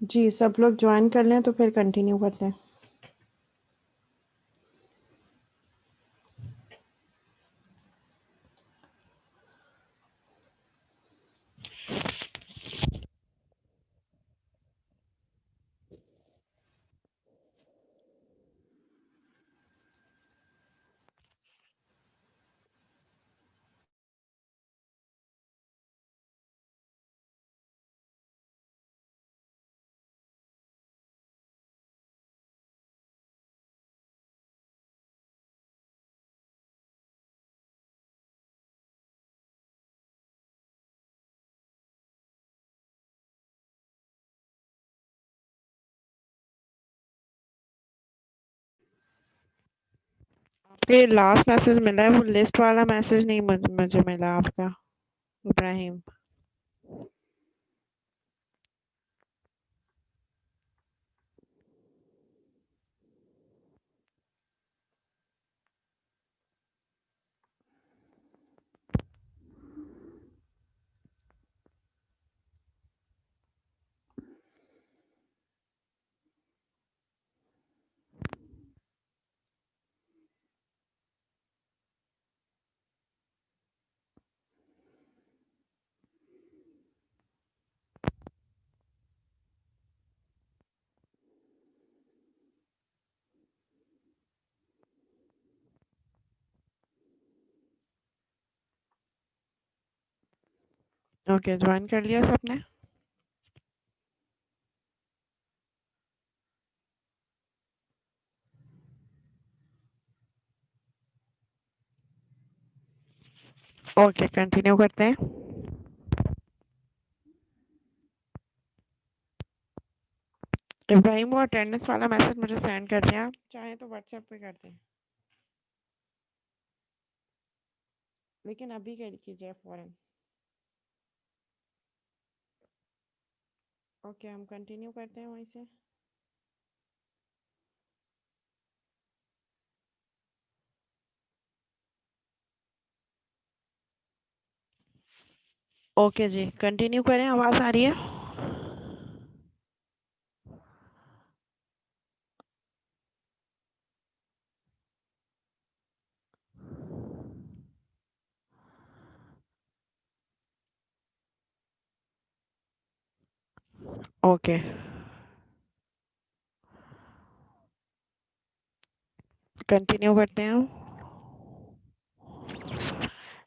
जी, सब लोग ज्वाइन कर लें तो फिर कंटिन्यू करते हैं। आपके लास्ट मैसेज मिला है, वो लिस्ट वाला मैसेज नहीं मुझे मिला आपका, इब्राहिम। ओके, ज्वाइन कर लिया सबने? ओके, कंटिन्यू करते हैं। इब्राहिम, वो अटेंडेंस वाला मैसेज मुझे सेंड कर दिया, चाहे तो व्हाट्सएप पे कर दें, लेकिन अभी कर कीजिए फ़ौरन। ओके, हम कंटिन्यू करते हैं वहीं से। ओके जी, कंटिन्यू करें, आवाज़ आ रही है? ओके, कंटिन्यू करते हैं हम।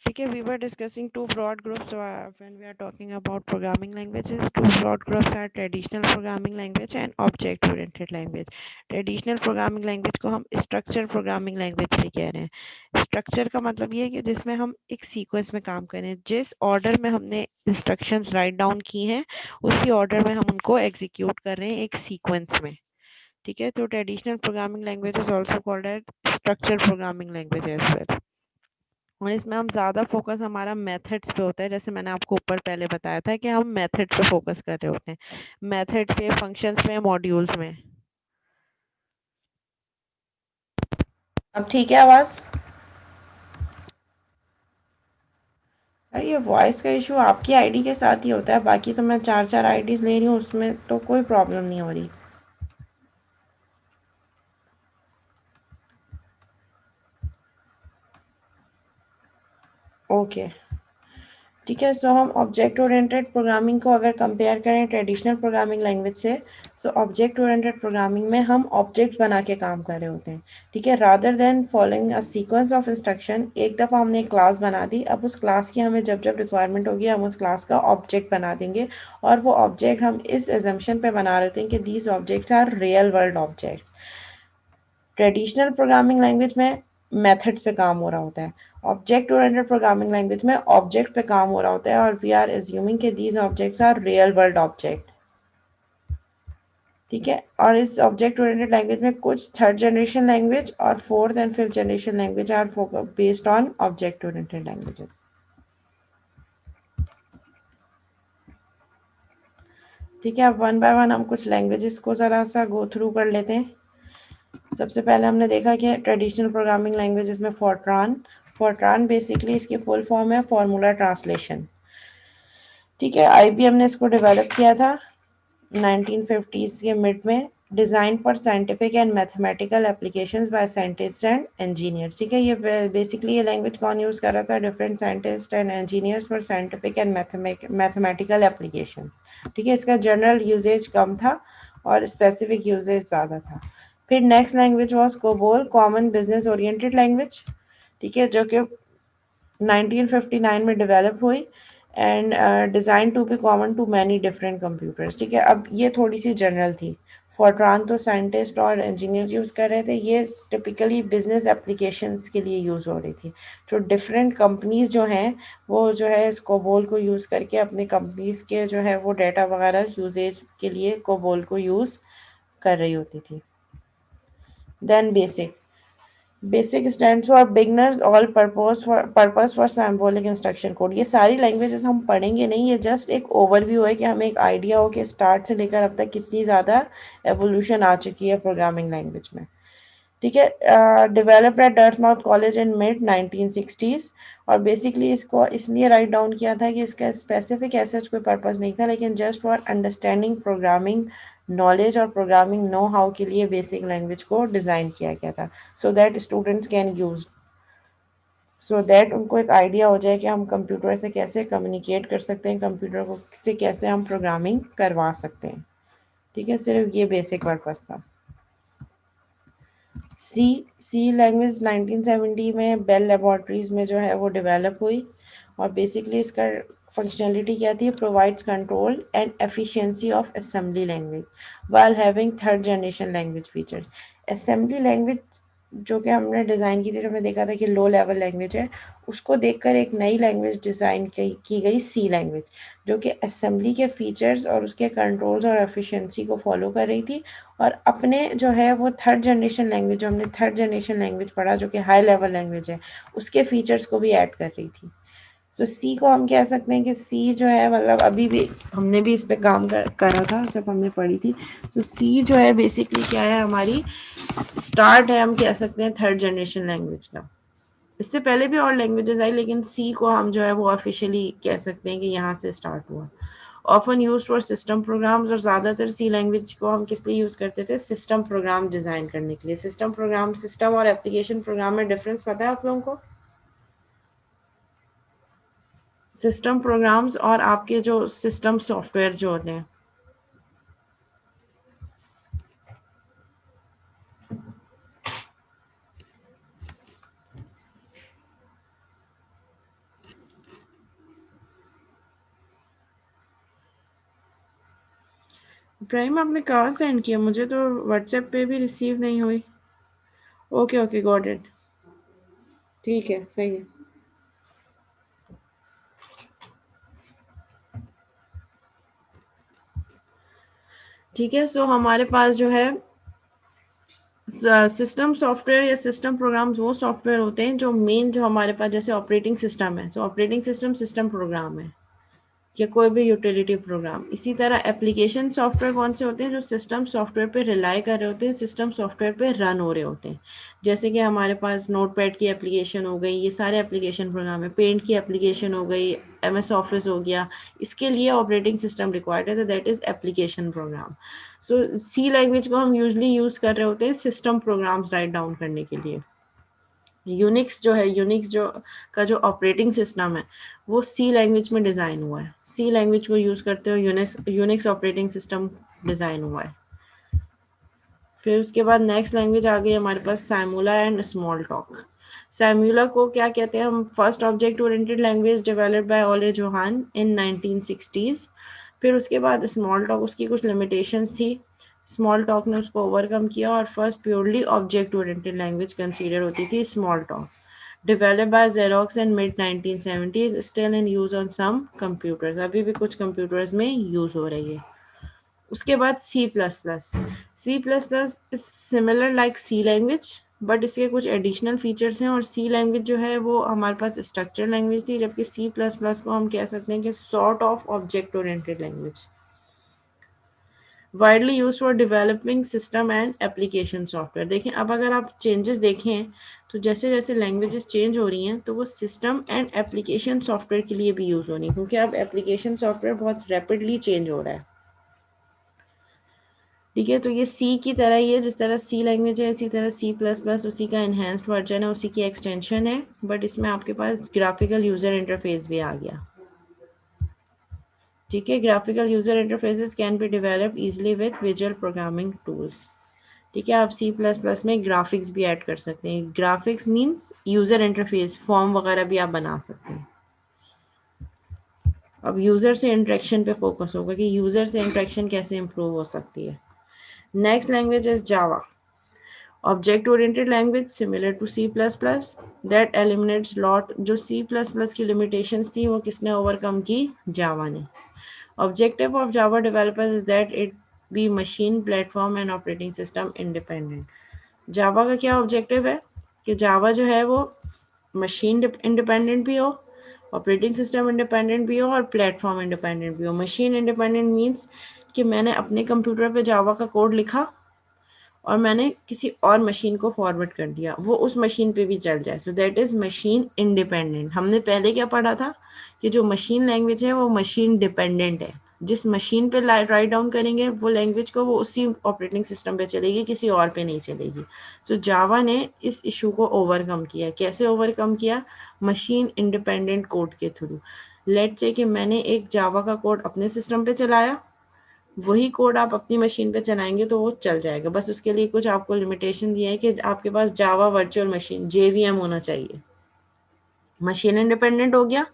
ठीक है, we were discussing two broad groups when we are talking about programming languages. Two broad groups are traditional programming language and object oriented language. Traditional programming language को हम स्ट्रक्चर प्रोग्रामिंग लैंग्वेज भी कह रहे हैं। स्ट्रक्चर का मतलब ये है कि जिसमें हम एक सीक्वेंस में काम करें, जिस ऑर्डर में हमने इंस्ट्रक्शंस राइट डाउन की हैं उसी ऑर्डर में हम उनको एग्जीक्यूट कर रहे हैं एक सीक्वेंस में। ठीक है, तो traditional programming language is also called as structure programming language as well. और इसमें हम ज़्यादा फोकस हमारा मेथड्स पे होता है, जैसे मैंने आपको ऊपर पहले बताया था कि हम मेथड पे फोकस कर रहे होते हैं, मेथड पे, फंक्शंस पे, मॉड्यूल्स में। अब ठीक है आवाज़? अरे ये वॉइस का इशू आपकी आईडी के साथ ही होता है, बाकी तो मैं 4 आईडीज़ ले रही हूँ, उसमें तो कोई प्रॉब्लम नहीं हो रही। ओके, ठीक है। सो हम ऑब्जेक्ट ओरिएंटेड प्रोग्रामिंग को अगर कंपेयर करें ट्रेडिशनल प्रोग्रामिंग लैंग्वेज से, सो ऑब्जेक्ट ओरिएंटेड प्रोग्रामिंग में हम ऑब्जेक्ट्स बना के काम कर रहे होते हैं। ठीक है, rather than following a sequence of instruction, एक दफ़ा हमने एक क्लास बना दी, अब उस क्लास की हमें जब जब रिक्वायरमेंट होगी हम उस क्लास का ऑब्जेक्ट बना देंगे, और वो ऑब्जेक्ट हम इस एजम्पशन पे बना रहे होते हैं कि these objects are real world objects. Traditional programming language में मेथड्स पे काम हो रहा होता है, ऑब्जेक्ट ओरिएंटेड प्रोग्रामिंग लैंग्वेज में ऑब्जेक्ट पे काम हो रहा होता है, और वी आर एज्यूमिंग कि these objects are real world object. ठीक है, और इस ऑब्जेक्ट ओरिएंटेड लैंग्वेज में कुछ थर्ड जनरेशन लैंग्वेज और fourth and fifth generation language are based on object oriented languages. ठीक है, अब वन बाय वन हम कुछ लैंग्वेजेस को ज़रा सा गो थ्रू कर लेते हैं। सबसे पहले हमने देखा कि ट्रेडिशनल प्रोग्रामिंग लैंग्वेजेस में फोर्ट्रान। फोर्ट्रान बेसिकली इसकी फुल फॉर्म है फॉर्मूला ट्रांसलेशन। ठीक है, आईबीएम ने इसको डेवलप किया था 1950s के मिड में, design for scientific and mathematical applications by scientist and engineers. ठीक है, ये बेसिकली ये लैंग्वेज कौन यूज़ कर रहा था? Different scientist and engineers for scientific and mathematical applications. ठीक है, इसका जनरल यूजेज कम था और स्पेसिफिक यूजेज ज़्यादा था। फिर next language was COBOL, common business oriented language. ठीक है, जो कि 1959 में डेवलप हुई and design to be common to many different computers. ठीक है, अब ये थोड़ी सी जनरल थी। फोरट्रान तो साइंटिस्ट और इंजीनियर्स यूज़ कर रहे थे, ये टिपिकली बिजनेस एप्लीकेशंस के लिए यूज़ हो रही थी। तो डिफरेंट कंपनीज जो हैं वो जो है इस कोबोल को यूज़ करके अपने कंपनीज के जो है वो डाटा वगैरह यूजेज के लिए कोबोल को यूज़ कर रही होती थी। Then BASIC, BASIC stands for beginners all purpose for symbolic instruction code. ये सारी लैंग्वेजेस हम पढ़ेंगे नहीं, ये जस्ट एक ओवरव्यू है कि हमें एक आइडिया हो कि स्टार्ट से लेकर अब तक कितनी ज़्यादा एवोल्यूशन आ चुकी है प्रोग्रामिंग लैंग्वेज में। ठीक है, developed at Dartmouth College in mid 1960s। और बेसिकली इसको इसलिए राइट डाउन किया था कि इसका स्पेसिफिक ऐसा कोई पर्पस नहीं था, लेकिन just for understanding programming knowledge और प्रोग्रामिंग नो हाउ के लिए बेसिक लैंग्वेज को डिज़ाइन किया गया था, so that students can use, so that उनको एक आइडिया हो जाए कि हम कंप्यूटर से कैसे कम्युनिकेट कर सकते हैं, कंप्यूटर को से कैसे हम प्रोग्रामिंग करवा सकते हैं। ठीक है, सिर्फ ये बेसिक पर्पस था। सी सी लैंग्वेज 1970 में बेल लेबोरेटरीज में जो है वो डेवलप हुई और बेसिकली इसका फंक्शनलिटी क्या थी? Provides control and efficiency of assembly language while having third generation language features. Assembly language जो कि हमने डिज़ाइन की थी, तो हमने देखा था कि लो लेवल लैंग्वेज है, उसको देखकर एक नई लैंग्वेज डिज़ाइन की गई सी लैंग्वेज, जो कि असेंबली के फीचर्स और उसके कंट्रोल्स और एफिशिएंसी को फॉलो कर रही थी और अपने जो है वो थर्ड जनरेशन लैंग्वेज, जो हमने थर्ड जनरेशन लैंग्वेज पढ़ा जो कि हाई लेवल लैंग्वेज है, उसके फीचर्स को भी ऐड कर रही थी। सो सी को हम कह सकते हैं कि सी जो है, मतलब अभी भी हमने भी इस पे काम करा था जब हमने पढ़ी थी। सो सी जो है बेसिकली क्या है, हमारी स्टार्ट है, हम कह सकते हैं थर्ड जनरेशन लैंग्वेज का। इससे पहले भी और लैंग्वेजेस आई, लेकिन सी को हम जो है वो ऑफिशियली कह सकते हैं कि यहाँ से स्टार्ट हुआ। Often use for system programs, और ज़्यादातर सी लैंग्वेज को हम किस लिए यूज़ करते थे? सिस्टम प्रोग्राम डिज़ाइन करने के लिए। सिस्टम प्रोग्राम, सिस्टम और एप्लीकेशन प्रोग्राम में डिफरेंस पता है आप लोगों को? सिस्टम प्रोग्राम्स और आपके जो सिस्टम सॉफ्टवेयर जो होते हैं। इब्राहिम, आपने कहाँ सेंड किया? मुझे तो व्हाट्सएप पे भी रिसीव नहीं हुई। Okay okay, got it. ठीक है, सही है। ठीक है, सो हमारे पास जो है सिस्टम सॉफ्टवेयर या सिस्टम प्रोग्राम्स वो सॉफ्टवेयर होते हैं जो मेन, जो हमारे पास जैसे ऑपरेटिंग सिस्टम है, तो ऑपरेटिंग सिस्टम सिस्टम प्रोग्राम है या कोई भी यूटिलिटी प्रोग्राम। इसी तरह एप्लीकेशन सॉफ्टवेयर कौन से होते हैं? जो सिस्टम सॉफ्टवेयर पे रिलाई कर रहे होते हैं, सिस्टम सॉफ्टवेयर पे रन हो रहे होते हैं। जैसे कि हमारे पास नोटपैड की एप्लीकेशन हो गई, ये सारे एप्लीकेशन प्रोग्राम है। पेंट की एप्लीकेशन हो गई, MS ऑफिस हो गया, इसके लिए ऑपरेटिंग सिस्टम रिक्वायर्ड है, तो that is application program. So C language को हम यूजली यूज़ कर रहे होते हैं सिस्टम प्रोग्राम्स राइट डाउन करने के लिए। यूनिक्स जो है, यूनिक्स जो का जो ऑपरेटिंग सिस्टम है वो सी लैंग्वेज में डिज़ाइन हुआ है। सी लैंग्वेज को यूज़ करते हुए यूनिक्स ऑपरेटिंग सिस्टम डिज़ाइन हुआ है। फिर उसके बाद नेक्स्ट लैंग्वेज आ गई हमारे पास सैमुला एंड स्मॉल टॉक। सैमुला को क्या कहते हैं हम? First object oriented language developed by ओले जोहान इन 1960s। फिर उसके बाद स्मॉल टॉक, उसकी कुछ लिमिटेशंस थी, स्मॉल टॉक ने उसको ओवरकम किया और first purely object oriented language consider होती थी small talk. Developed by Xerox in mid 1970s, still in use on some computers, अभी भी कुछ कंप्यूटर्स में यूज हो रही है। उसके बाद C plus plus. C plus plus is similar like C language, but इसके कुछ एडिशनल फीचर्स हैं। और सी लैंग्वेज जो है वो हमारे पास स्ट्रक्चर लैंग्वेज थी, जबकि सी प्लस प्लस को हम कह सकते हैं कि sort of object oriented language. Widely use for developing system and application software. देखें, अब अगर आप चेंजेस देखें तो जैसे जैसे लैंग्वेजेस चेंज हो रही हैं तो वो सिस्टम एंड एप्लीकेशन सॉफ्टवेयर के लिए भी यूज़ हो रही है, क्योंकि अब एप्लीकेशन सॉफ्टवेयर बहुत रैपिडली चेंज हो रहा है। ठीक है, तो ये सी की तरह ही है, जिस तरह सी लैंग्वेज है इसी तरह सी प्लस प्लस उसी का इन्हेंस्ड वर्जन है, उसी की एक्सटेंशन है, बट इसमें आपके पास ग्राफिकल यूज़र इंटरफेस भी आ गया। ठीक है, graphical user interfaces can be developed easily with visual programming tools. ठीक है, आप सी प्लस प्लस में ग्राफिक्स भी ऐड कर सकते हैं। Graphics means user interface, form वगैरह भी आप बना सकते हैं। अब यूज़र से इंटरेक्शन पे फोकस होगा कि यूज़र से इंटरेक्शन कैसे इम्प्रूव हो सकती है। Next language is Java, object oriented language similar to C plus plus that eliminates lot. जो सी प्लस प्लस की लिमिटेशंस थी वो किसने ओवरकम की? जावा ने। Objective of Java developers is that it be machine platform and operating system independent. Java का क्या objective है कि जावा जो है वो मशीन इंडिपेंडेंट भी हो, ऑपरेटिंग सिस्टम इंडिपेंडेंट भी हो और प्लेटफॉर्म इंडिपेंडेंट भी हो। मशीन इंडिपेंडेंट मीन्स कि मैंने अपने कंप्यूटर पे जावा का कोड लिखा और मैंने किसी और मशीन को फॉरवर्ड कर दिया, वो उस मशीन पे भी चल जाए, so that is machine independent. हमने पहले क्या पढ़ा था कि जो मशीन लैंग्वेज है वो मशीन डिपेंडेंट है। जिस मशीन पे राइट डाउन करेंगे वो लैंग्वेज को, वो उसी ऑपरेटिंग सिस्टम पे चलेगी, किसी और पे नहीं चलेगी। सो जावा ने इस इशू को ओवरकम किया। कैसे ओवरकम किया? मशीन इंडिपेंडेंट कोड के थ्रू। लेट्स से कि मैंने एक जावा का कोड अपने सिस्टम पे चलाया, वही कोड आप अपनी मशीन पे चलाएंगे तो वो चल जाएगा। बस उसके लिए कुछ आपको लिमिटेशन दिया है कि आपके पास जावा वर्चुअल मशीन जेवीएम होना चाहिए। मशीन इंडिपेंडेंट हो गया।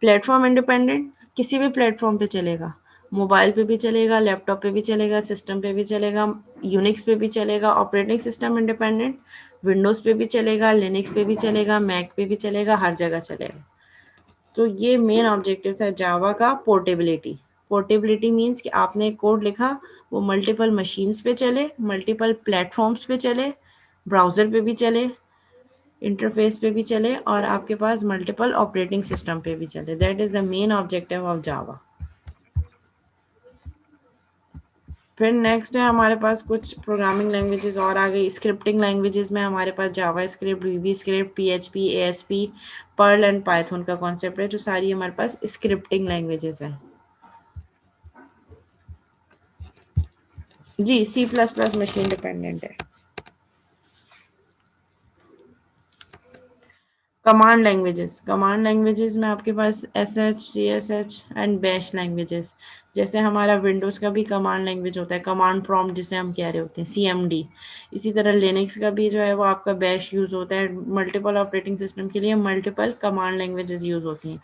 प्लेटफॉर्म इंडिपेंडेंट, किसी भी प्लेटफॉर्म पे चलेगा, मोबाइल पे भी चलेगा, लैपटॉप पे भी चलेगा, सिस्टम पे भी चलेगा, यूनिक्स पे भी चलेगा। ऑपरेटिंग सिस्टम इंडिपेंडेंट, विंडोज़ पे भी चलेगा, लिनक्स पे भी चलेगा, मैक पे भी चलेगा, हर जगह चलेगा। तो ये मेन ऑब्जेक्टिव था जावा का, पोर्टेबिलिटी। पोर्टेबिलिटी मीन्स कि आपने एक कोड लिखा, वो मल्टीपल मशीन्स पे चले, मल्टीपल प्लेटफॉर्म्स पे चले, ब्राउज़र पे भी चले, इंटरफेस पे भी चले और आपके पास मल्टीपल ऑपरेटिंग सिस्टम पे भी चले। That is the main objective of जावा। फिर नेक्स्ट है हमारे पास कुछ प्रोग्रामिंग लैंग्वेजेस और आ गई। स्क्रिप्टिंग लैंग्वेजेस में हमारे पास JavaScript, VBScript, PHP, ASP, Perl and Python का कॉन्सेप्ट है, जो सारी हमारे पास स्क्रिप्टिंग लैंग्वेजेस हैं। जी, C plus plus machine dependent है। कमांड लैंग्वेजेस में आपके पास S H, C S H and bash languages. जैसे हमारा विंडोज़ का भी कमांड लैंग्वेज होता है, कमांड प्रॉम्प्ट जिसे हम कह रहे होते हैं, CMD। इसी तरह लिनक्स का भी जो है वो आपका बैश यूज़ होता है। मल्टीपल ऑपरेटिंग सिस्टम के लिए मल्टीपल कमांड लैंग्वेजेस यूज़ होती हैं।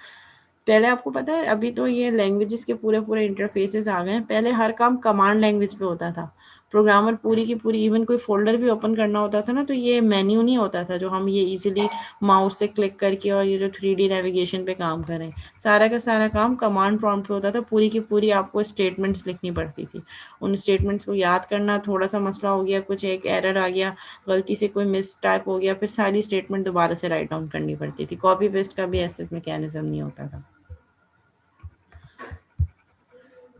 पहले आपको पता है, अभी तो ये लैंग्वेजेस के पूरे पूरे इंटरफेसेस आ गए हैं, पहले हर काम कमांड लैंग्वेज पे होता था। प्रोग्रामर पूरी की पूरी, इवन कोई फोल्डर भी ओपन करना होता था ना, तो ये मेन्यू नहीं होता था जो हम ये इजीली माउस से क्लिक करके और ये जो 3D नेविगेशन पे काम करें। सारा का सारा काम कमांड प्रॉम्प्ट पे होता था। पूरी की पूरी आपको स्टेटमेंट्स लिखनी पड़ती थी। उन स्टेटमेंट्स को याद करना, थोड़ा सा मसला हो गया, कुछ एक एरर आ गया, गलती से कोई मिस टाइप हो गया, फिर सारी स्टेटमेंट दोबारा से राइट डाउन करनी पड़ती थी। कॉपी पेस्ट का भी ऐसे मैकेनिज्म नहीं होता था।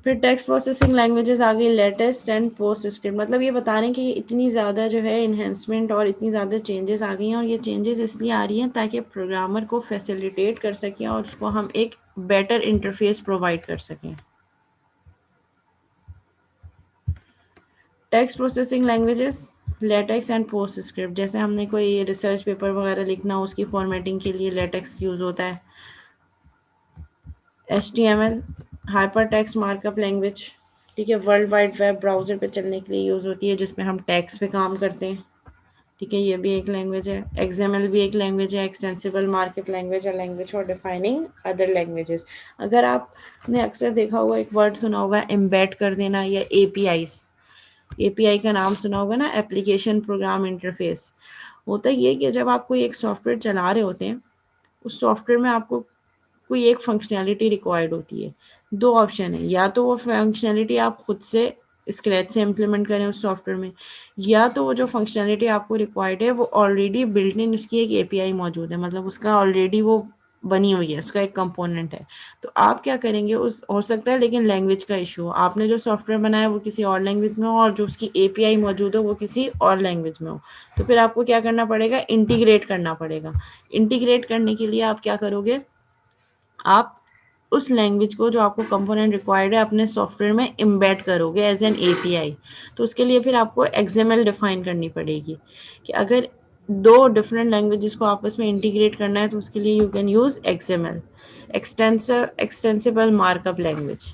फिर टेक्स्ट प्रोसेसिंग लैंग्वेजेस आ गई, लेटेस्ट एंड पोस्ट स्क्रिप्ट। मतलब ये बता रहे हैं कि इतनी ज़्यादा जो है इन्हेंसमेंट और इतनी ज़्यादा चेंजेस आ गई हैं, और ये चेंजेस इसलिए आ रही हैं ताकि प्रोग्रामर को फैसिलिटेट कर सकें और उसको हम एक बेटर इंटरफेस प्रोवाइड कर सकें। Text processing languages, latex and post script. जैसे हमने कोई रिसर्च पेपर वगैरह लिखना हो, उसकी फॉर्मेटिंग के लिए लेटेक्स यूज़ होता है। HTML, hyper text markup language. ठीक है, वर्ल्ड वाइड वेब ब्राउज़र पे चलने के लिए यूज़ होती है, जिसमें हम टैग्स पे काम करते हैं। ठीक है, ये भी एक लैंग्वेज है। XML भी एक लैंग्वेज है, एक्सटेंसिबल मार्कअप लैंग्वेज है, language for defining other languages. अगर आपने अक्सर देखा होगा, एक वर्ड सुना होगा एम्बेड कर देना, या API का नाम सुना होगा ना, एप्लीकेशन प्रोग्राम इंटरफेस। होता ये कि जब आप कोई एक सॉफ्टवेयर चला रहे होते हैं, उस सॉफ्टवेयर में आपको कोई एक फंक्शनैलिटी रिक्वायर्ड होती है। दो ऑप्शन है, या तो वो फंक्शनैलिटी आप खुद से स्क्रैच से इम्प्लीमेंट करें उस सॉफ्टवेयर में, या तो वो जो फंक्शनैलिटी आपको रिक्वायर्ड है वो ऑलरेडी बिल्ट इन उसकी एक API मौजूद है, मतलब उसका ऑलरेडी वो बनी हुई है, उसका एक कंपोनेंट है। तो आप क्या करेंगे, उस हो सकता है लेकिन लैंग्वेज का इशू हो, आपने जो सॉफ्टवेयर बनाया वो किसी और लैंग्वेज में हो और जो उसकी API मौजूद हो वो किसी और लैंग्वेज में हो। तो फिर आपको क्या करना पड़ेगा, इंटीग्रेट करना पड़ेगा। इंटीग्रेट करने के लिए आप क्या करोगे, आप उस लैंग्वेज को जो आपको कंपोनेंट रिक्वायर्ड है अपने सॉफ्टवेयर में एम्बेड करोगे एज एन एपीआई। तो उसके लिए फिर आपको एक्सएमएल डिफाइन करनी पड़ेगी कि अगर दो डिफरेंट लैंग्वेजेस को आपस में इंटीग्रेट करना है तो उसके लिए you can use XML, extensible markup language.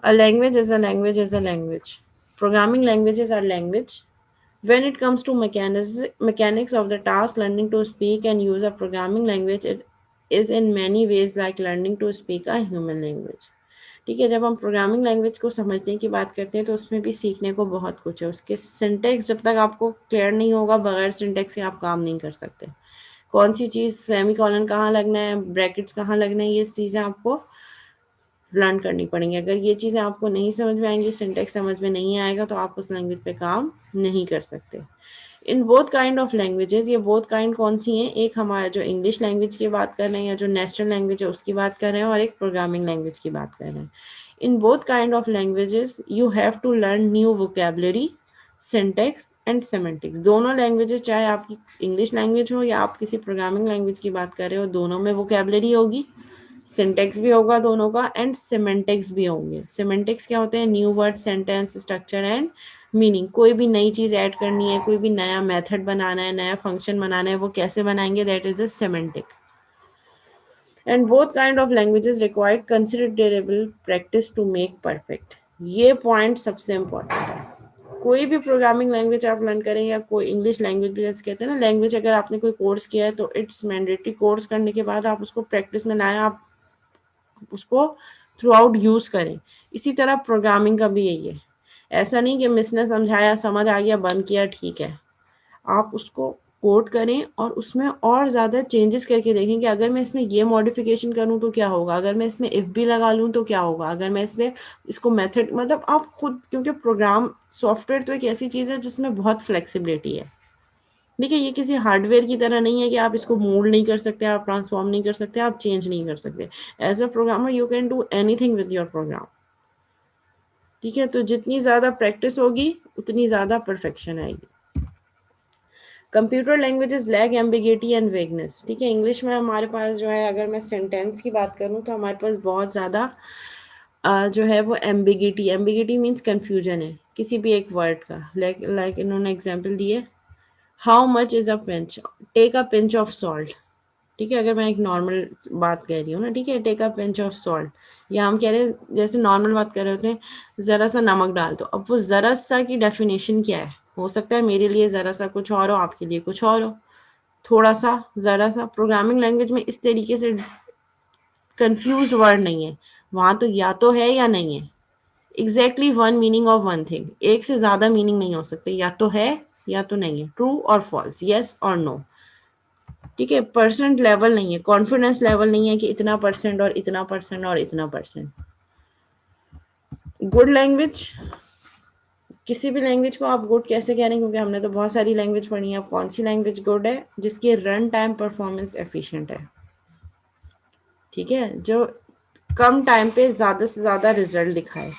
A language is a language is a language. Programming languages are language. When it comes to mechanics of the task, learning to speak and use a programming language it is in many ways like learning to speak a human language. ठीक है, जब हम programming language को समझने की बात करते हैं तो उसमें भी सीखने को बहुत कुछ है। उसके सिंटेक्स जब तक आपको क्लियर नहीं होगा, बगैर सिंटेक्स के आप काम नहीं कर सकते। कौन सी चीज़ सेमी कॉलन कहाँ लगना है, ब्रैकेट्स कहाँ लगना है, ये चीज़ें आपको लर्न करनी पड़ेंगी। अगर ये चीज़ें आपको नहीं समझ में आएंगी, सिंटेक्स समझ में नहीं आएगा, तो आप उस लैंग्वेज पे काम नहीं कर सकते। इन बोथ काइंड ऑफ लैंग्वेजेस, ये बोथ काइंड कौन सी हैं, एक हमारा जो इंग्लिश लैंग्वेज की बात कर रहे हैं या जो नेशनल लैंग्वेज है उसकी बात कर रहे हैं, और एक प्रोग्रामिंग लैंग्वेज की बात कर रहे हैं। In both kind of languages you have to learn new vocabulary, syntax and semantics. दोनों लैंग्वेजेस, चाहे आपकी इंग्लिश लैंग्वेज हो या आप किसी प्रोग्रामिंग लैंग्वेज की बात कर रहे हो, दोनों में वोकेबलरी होगी, सिंटेक्स भी होगा दोनों का, एंड सिमेंटिक्स भी होंगे। सिमेंटिक्स क्या होते हैं, new word, sentence structure and meaning. कोई भी नई चीज़ ऐड करनी है, कोई भी नया मेथड बनाना है, नया फंक्शन बनाना है, वो कैसे बनाएंगे, that is the semantic. And both kind of languages required considerable practice to make perfect. ये पॉइंट सबसे इंपॉर्टेंट है। कोई भी प्रोग्रामिंग लैंग्वेज आप लर्न करें या कोई इंग्लिश लैंग्वेज भी, जैसे कहते हैं ना, लैंग्वेज अगर आपने कोई कोर्स किया है तो इट्स मैंडेटरी, कोर्स करने के बाद आप उसको प्रैक्टिस में लाएं, आप उसको थ्रू आउट यूज करें। इसी तरह प्रोग्रामिंग का भी यही है। ऐसा नहीं कि मिस ने समझाया, समझ आ गया, बंद किया, ठीक है। आप उसको कोड करें और उसमें और ज़्यादा चेंजेस करके देखें कि अगर मैं इसमें ये मॉडिफिकेशन करूँ तो क्या होगा, अगर मैं इसमें इफ़ भी लगा लूँ तो क्या होगा, अगर मैं इसमें इसको मेथड, मतलब आप खुद, क्योंकि प्रोग्राम सॉफ्टवेयर तो एक ऐसी चीज़ है जिसमें बहुत फ्लेक्सिबिलिटी है। देखिए, ये किसी हार्डवेयर की तरह नहीं है कि आप इसको मोल्ड नहीं कर सकते, आप ट्रांसफॉर्म नहीं कर सकते, आप चेंज नहीं कर सकते। As a programmer you can do anything with your program. ठीक है, तो जितनी ज़्यादा प्रैक्टिस होगी उतनी ज़्यादा परफेक्शन आएगी। Computer languages lack ambiguity and vagueness. ठीक है, इंग्लिश में हमारे पास जो है, अगर मैं सेंटेंस की बात करूँ तो हमारे पास बहुत ज़्यादा जो है वो एम्बिगिटी, एम्बिगिटी मीन्स कन्फ्यूजन है किसी भी एक वर्ड का। लाइक इन्होंने एग्जाम्पल दिए, how much is a pinch, take a pinch of salt. ठीक है, अगर मैं एक नॉर्मल बात कह रही हूँ ना, ठीक है, take a pinch of salt, या हम कह रहे हैं जैसे नॉर्मल बात कर रहे होते हैं, ज़रा सा नमक डाल दो। अब वो ज़रा सा की डेफिनेशन क्या है, हो सकता है मेरे लिए ज़रा सा कुछ और हो, आपके लिए कुछ और हो। थोड़ा सा, ज़रा सा, प्रोग्रामिंग लैंग्वेज में इस तरीके से कंफ्यूज वर्ड नहीं है। वहाँ तो या तो है या नहीं है, exactly one meaning of one thing. एक से ज़्यादा मीनिंग नहीं हो सकते, या तो है या तो नहीं है, ट्रू और फॉल्स, येस और नो। ठीक है, परसेंट लेवल नहीं है, कॉन्फिडेंस लेवल नहीं है कि इतना परसेंट और इतना परसेंट और इतना परसेंट। गुड लैंग्वेज, किसी भी लैंग्वेज को आप गुड कैसे कह रहे हैं, क्योंकि हमने तो बहुत सारी लैंग्वेज पढ़ी है। कौन सी लैंग्वेज गुड है, जिसकी रन टाइम परफॉर्मेंस एफिशिएंट है। ठीक है, जो कम टाइम पे ज़्यादा से ज़्यादा रिजल्ट दिखाए।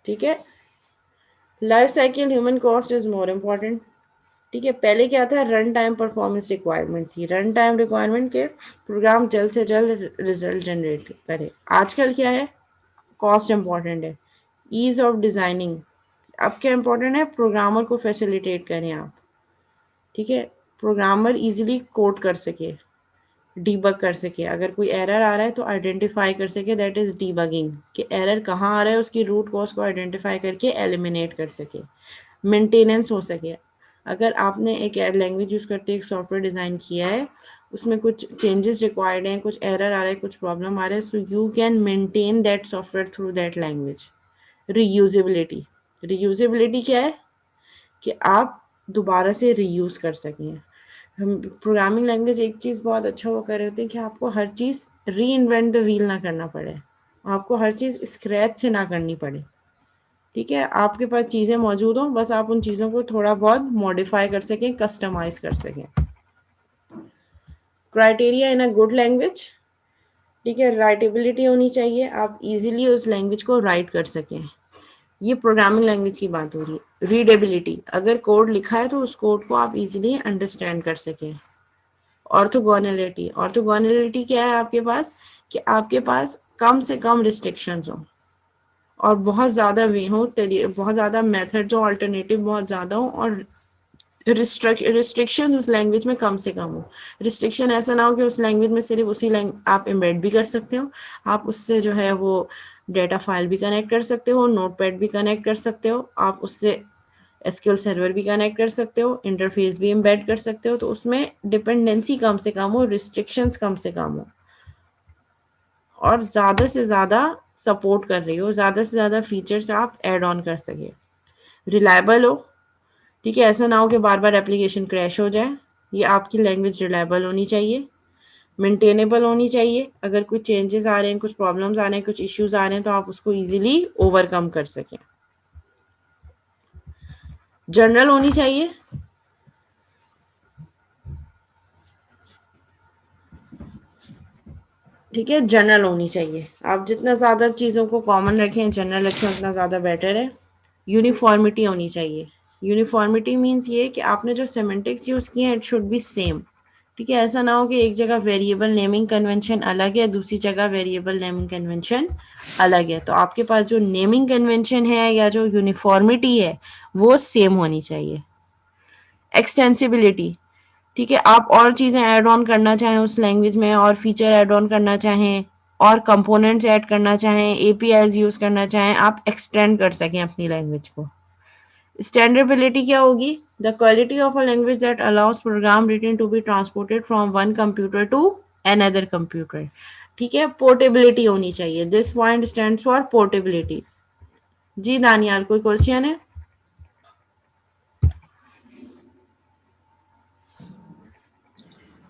ठीक है, life cycle human cost is more important. ठीक है, पहले क्या था, रन टाइम परफॉर्मेंस रिक्वायरमेंट थी, रन टाइम रिक्वायरमेंट के प्रोग्राम जल्द से जल्द रिजल्ट जनरेट करे। आजकल क्या है, कॉस्ट इम्पॉर्टेंट है, ईज ऑफ डिज़ाइनिंग। अब क्या इम्पोर्टेंट है, प्रोग्रामर को फैसिलिटेट करें आप। ठीक है, प्रोग्रामर इजीली कोड कर सके, डीबग कर सके, अगर कोई एरर आ रहा है तो आइडेंटिफाई कर सके, दैट इज़ डीबगिंग, कि एरर कहाँ आ रहा है, उसकी रूट कॉज को आइडेंटिफाई करके एलिमिनेट कर सके, मेंटेनेंस हो सके। अगर आपने एक लैंग्वेज यूज़ करते एक सॉफ्टवेयर डिज़ाइन किया है, उसमें कुछ चेंजेस रिक्वायर्ड हैं, कुछ एरर आ रहा है, कुछ प्रॉब्लम आ रहा है, so you can maintain that software through that language. Reusability, reusability क्या है, कि आप दोबारा से रीयूज़ कर सकें। हम प्रोग्रामिंग लैंग्वेज एक चीज़ बहुत अच्छा वो कर रहे होते हैं कि आपको हर चीज़ री इन्वेंट द व्हील ना करना पड़े, आपको हर चीज़ स्क्रैच से ना करनी पड़े। ठीक है, आपके पास चीज़ें मौजूद हों, बस आप उन चीज़ों को थोड़ा बहुत मॉडिफाई कर सकें, कस्टमाइज कर सकें। Criteria in a good language, ठीक है, राइटेबिलिटी होनी चाहिए, आप इजीली उस लैंग्वेज को राइट कर सकें। ये प्रोग्रामिंग लैंग्वेज की बात हो रही है। रीडेबिलिटी, अगर कोड लिखा है तो उस कोड को आप इजीली अंडरस्टैंड कर सकें। ऑर्थोगोनैलिटी, ऑर्थोगोनैलिटी क्या है आपके पास, कि आपके पास कम से कम रिस्ट्रिक्शंस हो और बहुत ज़्यादा वे हो, बहुत ज़्यादा मेथड जो अल्टरनेटिव बहुत ज़्यादा हो, और रिस्ट्रिक्शन उस लैंग्वेज में कम से कम हो। रिस्ट्रिक्शन ऐसा ना हो कि उस लैंग्वेज में सिर्फ उसी आप एम्बेड भी कर सकते हो, आप उससे जो है वो डेटा फाइल भी कनेक्ट कर सकते हो, नोटपैड भी कनेक्ट कर सकते हो, आप उससे एसक्यूएल सर्वर भी कनेक्ट कर सकते हो, इंटरफेस भी एम्बेड कर सकते हो। तो उसमें डिपेंडेंसी कम से कम हो, रिस्ट्रिक्शंस कम से कम हो, और ज़्यादा से ज़्यादा सपोर्ट कर रही हो, ज़्यादा से ज़्यादा फीचर्स आप ऐड ऑन कर सके। रिलायबल हो, ठीक है, ऐसा ना हो कि बार बार एप्लीकेशन क्रैश हो जाए। ये आपकी लैंग्वेज रिलायबल होनी चाहिए। मेंटेनेबल होनी चाहिए, अगर कुछ चेंजेस आ रहे हैं, कुछ प्रॉब्लम्स आ रहे हैं, कुछ इश्यूज आ रहे हैं, तो आप उसको इजीली ओवरकम कर सकें। जनरल होनी चाहिए, ठीक है, जनरल होनी चाहिए। आप जितना ज़्यादा चीज़ों को कॉमन रखें, जनरल रखें, उतना ज़्यादा बेटर है। यूनिफॉर्मिटी होनी चाहिए। यूनिफॉर्मिटी मीन्स ये कि आपने जो सेमेंटिक्स यूज़ किए हैं इट शुड बी सेम, ठीक है, ऐसा ना हो कि एक जगह वेरिएबल नेमिंग कन्वेंशन अलग है, दूसरी जगह वेरिएबल नेमिंग कन्वेंशन अलग है। तो आपके पास जो नेमिंग कन्वेंशन है या जो यूनिफॉर्मिटी है वो सेम होनी चाहिए। एक्सटेंसिबिलिटी, ठीक है, आप और चीज़ें ऐड ऑन करना चाहें उस लैंग्वेज में, और फीचर ऐड ऑन करना चाहें, और कंपोनेंट्स ऐड करना चाहें, एपीआईज यूज़ करना चाहें, आप एक्सटेंड कर सकें अपनी लैंग्वेज को। स्टैंडर्डेबिलिटी क्या होगी, the quality of a language that allows program written to be transported from one computer to another computer, ठीक है। पोर्टेबिलिटी होनी चाहिए, this point stands for portability. जी दानियाल, कोई क्वेश्चन है?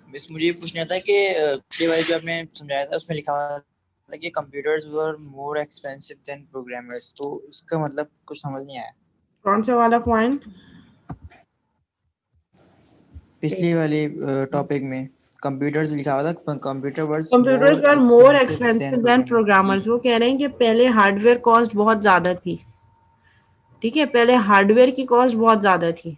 बस मुझे ये पूछना था कि पिछली बार जो आपने समझाया था उसमें लिखा हुआ था कि कंप्यूटर्स वर मोर एक्सपेंसिव देन प्रोग्रामर्स, तो इसका मतलब कुछ समझ नहीं आया। कौन सा वाला पॉइंट? पिछली वाली टॉपिक में कंप्यूटर्स लिखा हुआ था, computer versus computers more were more expensive than expensive than programmers. Programmers, वो कह रहे हैं कि पहले हार्डवेयर कॉस्ट बहुत ज़्यादा थी, ठीक है, पहले हार्डवेयर की कॉस्ट बहुत ज़्यादा थी,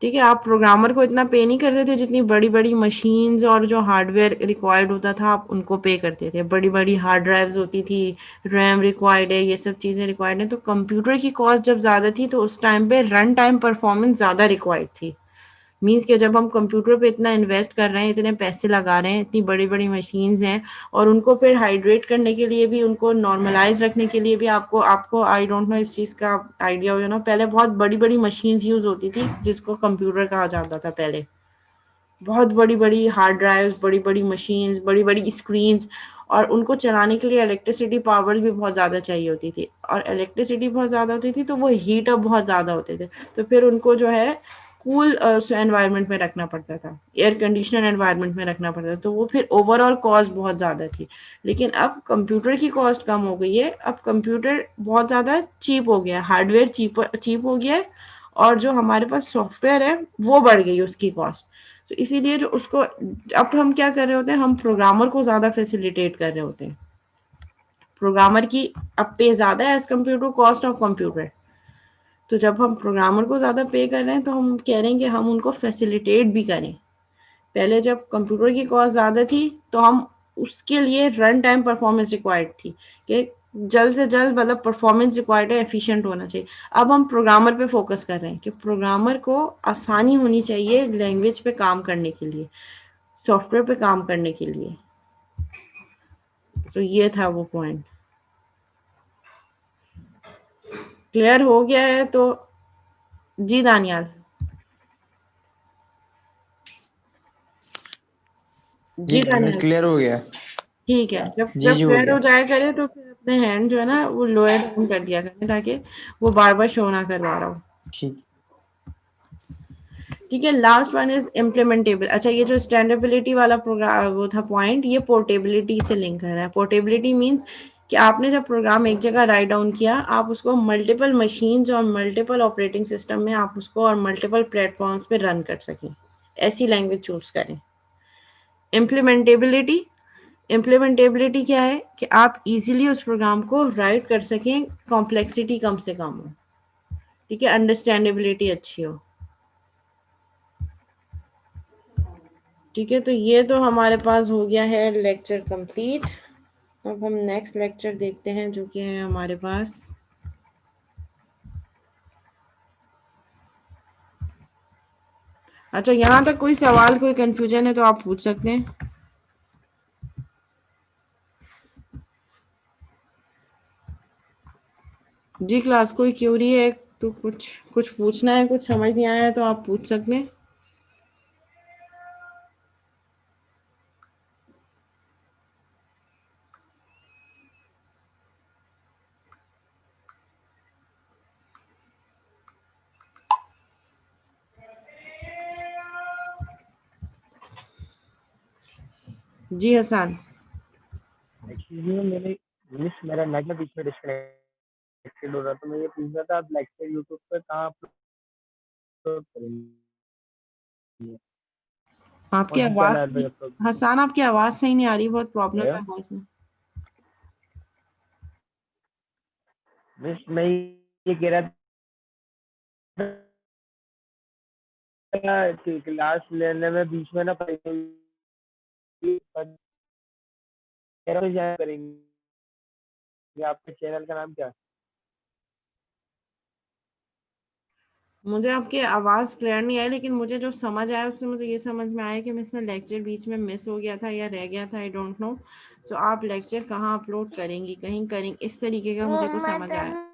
ठीक है, आप प्रोग्रामर को इतना पे नहीं करते थे जितनी बड़ी बड़ी मशीन्स और जो हार्डवेयर रिक्वायर्ड होता था आप उनको पे करते थे। बड़ी बड़ी हार्ड ड्राइव्स होती थी, रैम रिक्वायर्ड है, ये सब चीज़ें रिक्वायर्ड है। तो कंप्यूटर की कॉस्ट जब ज़्यादा थी तो उस टाइम पे रन टाइम परफॉर्मेंस ज़्यादा रिक्वायर्ड थी। मीन्स कि जब हम कंप्यूटर पे इतना इन्वेस्ट कर रहे हैं, इतने पैसे लगा रहे हैं, इतनी बड़ी बड़ी मशीन्स हैं, और उनको फिर हाइड्रेट करने के लिए भी, उनको नॉर्मलाइज रखने के लिए भी आपको आपको आई डोंट नो इस चीज़ का आइडिया हो ना, पहले बहुत बड़ी बड़ी मशीन्स यूज़ होती थी जिसको कंप्यूटर कहा जाता था पहले। बहुत बड़ी बड़ी हार्ड ड्राइव्स, बड़ी बड़ी मशीन्स, बड़ी बड़ी स्क्रीन्स, और उनको चलाने के लिए इलेक्ट्रिसिटी पावर्स भी बहुत ज़्यादा चाहिए होती थी, और इलेक्ट्रिसिटी बहुत ज़्यादा होती थी तो वो हीट अप बहुत ज़्यादा होते थे, तो फिर उनको जो है कूल एनवायरनमेंट में रखना पड़ता था, एयर कंडीशनर एनवायरनमेंट में रखना पड़ता था, तो वो फिर ओवरऑल कॉस्ट बहुत ज़्यादा थी। लेकिन अब कंप्यूटर की कॉस्ट कम हो गई है, अब कंप्यूटर बहुत ज़्यादा चीप हो गया है, हार्डवेयर चीप चीप हो गया है, और जो हमारे पास सॉफ्टवेयर है वो बढ़ गई है उसकी कॉस्ट। तो इसीलिए जो उसको, अब हम क्या कर रहे होते हैं, हम प्रोग्रामर को ज़्यादा फैसिलिटेट कर रहे होते हैं, प्रोग्रामर की अब पे ज़्यादा है as compare to cost of computer. तो जब हम प्रोग्रामर को ज़्यादा पे कर रहे हैं तो हम कह रहे हैं कि हम उनको फैसिलिटेट भी करें। पहले जब कंप्यूटर की कॉस्ट ज़्यादा थी तो हम उसके लिए रन टाइम परफॉर्मेंस रिक्वायर्ड थी, कि जल्द से जल्द मतलब परफॉर्मेंस रिक्वायर्ड है, एफिशिएंट होना चाहिए। अब हम प्रोग्रामर पे फोकस कर रहे हैं कि प्रोग्रामर को आसानी होनी चाहिए लैंग्वेज पे काम करने के लिए, सॉफ्टवेयर पे काम करने के लिए। तो ये था वो पॉइंट। क्लियर हो गया है तो? जी दानियाल। जी जी मिस, दानियाल, क्लियर हो गया। ठीक है, जब जी जब जी हो क्लियर हो गया। जाए करे तो फिर अपने हैंड जो है ना वो लोअर डाउन कर दिया करें, ताकि वो बार बार शो ना करवा रहा हो। ठीक। ठीक है, लास्ट वन इज इम्प्लीमेंटेबल। अच्छा, ये जो स्टैंडेबिलिटी वाला प्रोग्राम वो था पॉइंट, ये पोर्टेबिलिटी से लिंक कर रहा है। पोर्टेबिलिटी मीन्स कि आपने जब प्रोग्राम एक जगह राइट डाउन किया, आप उसको मल्टीपल मशीन्स और मल्टीपल ऑपरेटिंग सिस्टम में आप उसको और मल्टीपल प्लेटफॉर्म्स पे रन कर सकें, ऐसी लैंग्वेज चूज करें। इम्प्लीमेंटेबिलिटी, इम्प्लीमेंटेबिलिटी क्या है कि आप इजीली उस प्रोग्राम को राइट कर सकें, कॉम्प्लेक्सिटी कम से कम हो। ठीक है, अंडरस्टैंडेबिलिटी अच्छी हो। ठीक है, तो ये तो हमारे पास हो गया है लेक्चर कंप्लीट। अब हम नेक्स्ट लेक्चर देखते हैं जो कि है हमारे पास अच्छा, यहाँ तक कोई सवाल, कोई कंफ्यूजन है तो आप पूछ सकते हैं। जी क्लास, कोई क्यूरी है तो कुछ कुछ पूछना है, कुछ समझ नहीं आया है तो आप पूछ सकते हैं। जी हसन। एक्चुअली मेरे मिस मेरा नेट में बीच में डिस्कनेक्टेड हो रहा, तो मैं ये पूछ रहा था आप लेक्चर यूट्यूब पर कहाँ अपलोड करेंगे आपकी कौन सी आवाज, चैनल पे अपलोड करेंगे? हसन आपकी आवाज सही नहीं आ रही, बहुत प्रॉब्लम है आवाज में। मिस मैं ये कह रहा था कि क्लास लेने में बीच में ना करेंगे, आपके चैनल का नाम क्या है? मुझे आपकी आवाज़ क्लियर नहीं आई, लेकिन मुझे जो समझ आया उससे मुझे ये समझ में आया कि मैं इसमें लेक्चर बीच में मिस हो गया था या रह गया था, आई डोंट नो। सो आप लेक्चर कहाँ अपलोड करेंगी, कहीं करेंगे, इस तरीके का मुझे कुछ समझ आया।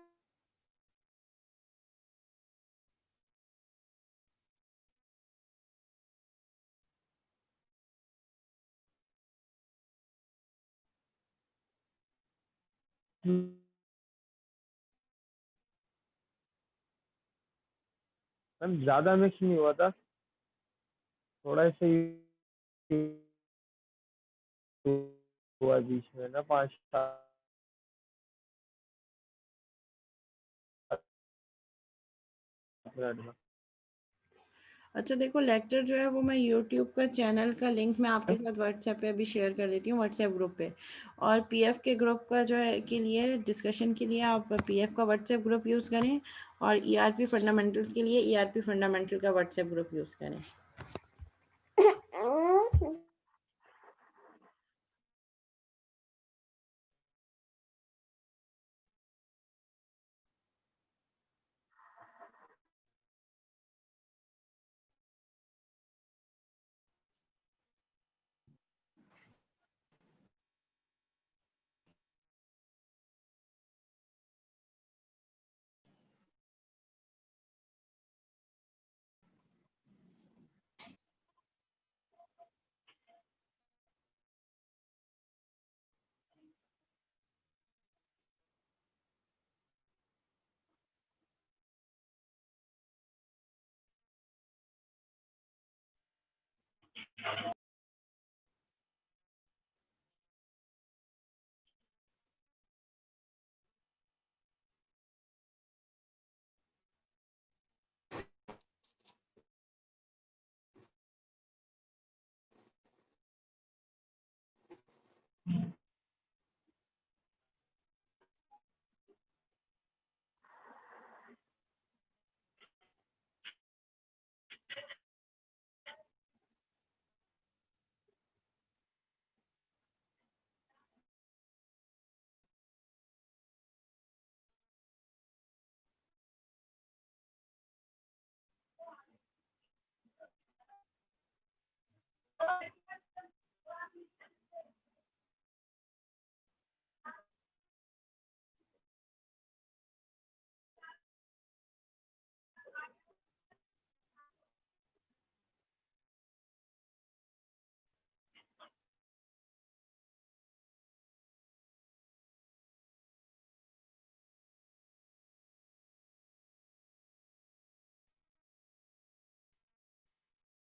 मैम ज़्यादा मिक्स नहीं हुआ था, थोड़ा सा ही हुआ बीच में ना 5-7 मिनट में। अच्छा देखो, लेक्चर जो है वो मैं यूट्यूब का चैनल का लिंक मैं आपके साथ व्हाट्सएप पे अभी शेयर कर देती हूँ, व्हाट्सएप ग्रुप पे। और पीएफ के ग्रुप का जो है के लिए डिस्कशन के लिए आप पीएफ का व्हाट्सएप ग्रुप यूज़ करें, और ईआरपी फंडामेंटल्स के लिए ईआरपी फंडामेंटल का व्हाट्सएप ग्रुप यूज़ करें।